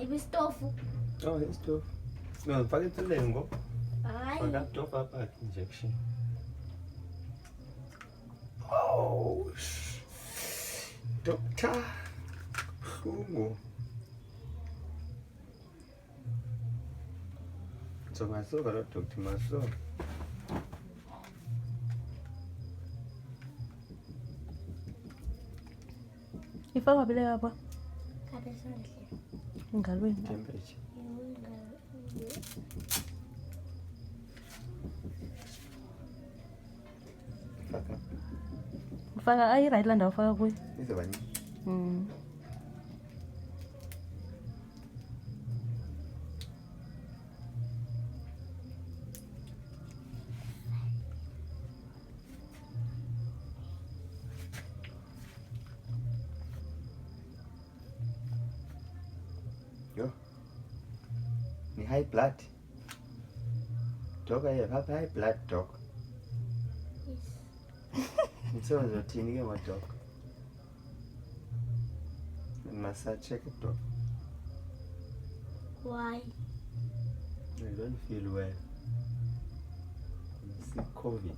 istofu. Oh, istove. No, faka itulengo. Hayi. Faka top up injection. Oh, doctor. Buhlungu. So masoka lo Dr. Masoka. Ifakwa vile hapa Kapha esandleni. engalweni. Temperature. Faka. Ufaka ayi right land ufaka kuyo. Izoba nini? Yo. Ni high blood. Dog, I have high blood, dog. Msebenzi othini ke madog? Must check it, dog. Why? I don't feel well. I'm sick COVID.